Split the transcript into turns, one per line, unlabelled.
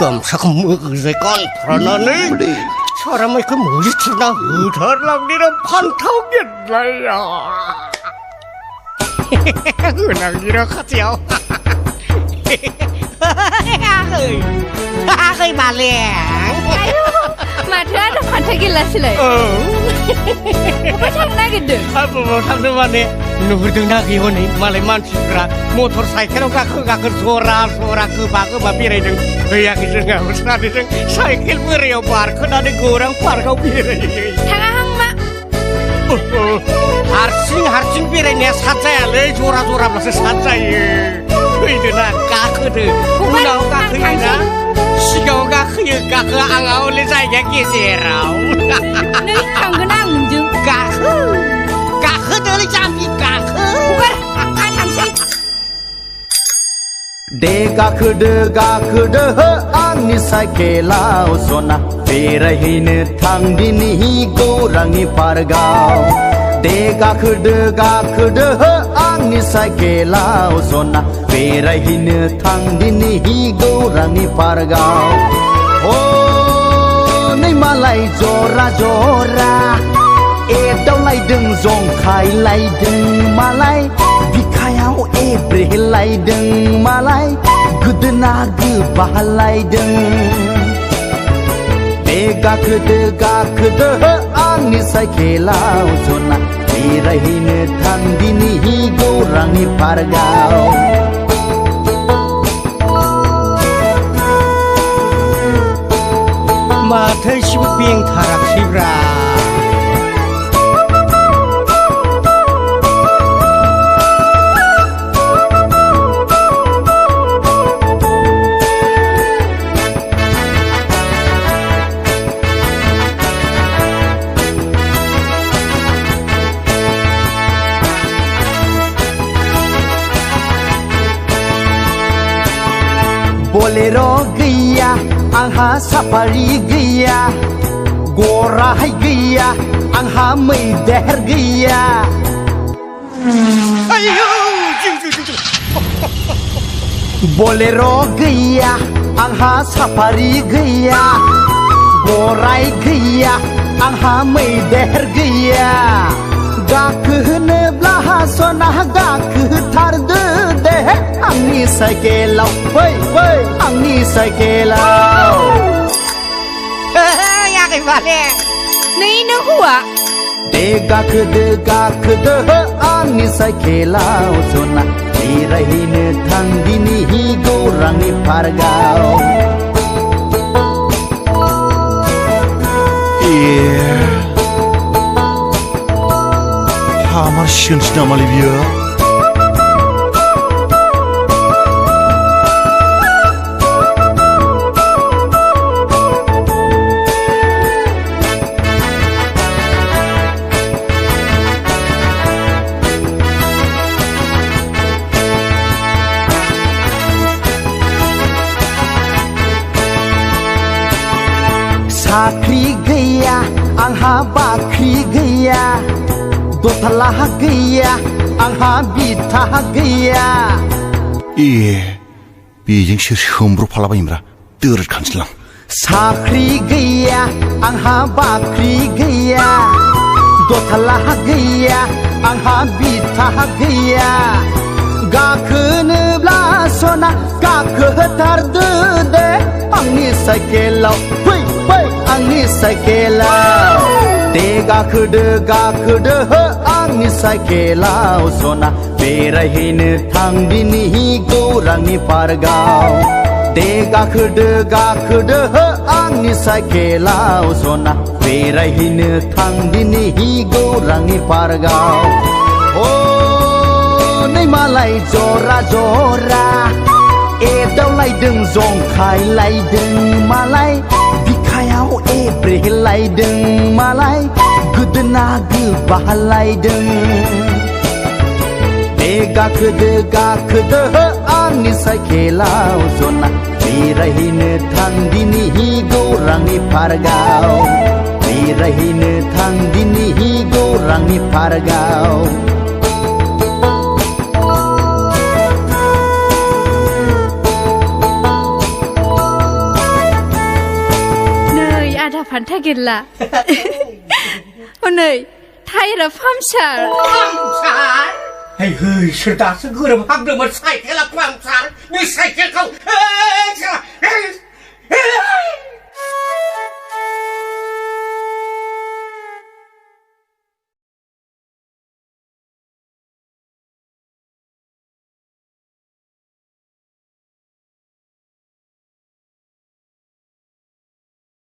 깜짝 먹으세건 불안하네. 사람의 그 머리치나 흐달랑이는 판타오겠나요. 은항이라 하지요. 아이 말래.
มาเถอะทุกคนจะกินแล้วสิเลยไม่ทำน่ากินดึก
뭐 상대만에 누구든 다 기혼이 말에만 치그라 모터사이클로 가그 소라 그 바그마 비레등 그야기 중하고 사리등 사이클 버려 파르크 나는 고랑 파르고 비레
ทั้งห้างมา
하르칭 비레네 사자야래 조라 마서 사자예 그이드나 가크드 우나오 가크이나 시가오가 크유가 그 앙아올리 자이게 기세라오
นึกทำก็นั่งมึงจึง
가크 들이 잠비 가크
กูก็ถ้าทำใช่
Dega ani sakelao sona perahin thangdini gorangi pargao Dega ani sakelao sona perahin thangdini gorangi pargao Oh nei malai jora e dau lai deng zong khai lai deng malai bikayao e bre lai deng malai gudna gu bahalai deng dega ani sakelao sona irahin thangdini gorangi pargao
마태 시부빙 타락시브라
Bolero gaya angha safari gaya gora hai gaya angha mei der gaya
아이고
Bolero gaya angha safari gaya gorai gaya angha mei der gaya gakhne blaha sona gakh thar de angni sakelau wei angni sakelau
야기 말래
นี่นึกหัว
Dega ani sakelao sona irahin thangdini gorangi pargao
আমার শিনসনা মালিবিয়া
Sakri gaya angha bakri gaya dothala gaya angha bitha gaya
비징 시험으로 팔아봐임라 뜨를 간슬랑
Sakri gaya angha bakri gaya dothala gaya angha bitha gaya gakhne bla sona gakh tar de angni sakelau wei angni sakelau Dega ani sakelao sona perahin thangdini gorangi pargao Dega ani sakelao sona perahin thangdini gorangi pargao Oh nei malai jora e dau lai deng zong khai lai deng malai bikayao e bre lai deng malai gudna gu bahalai deng Dega ani sakelao sona irahin thangdini gorangi pargao irahin thangdini gorangi pargao
आधा फान्था गिल्ला हनै थायरा फामसार
फामसारเฮ้ยฉันตาสะเกือบหักเดินมาใส่แค่ละฟังสารไม่ใส่แค่เขา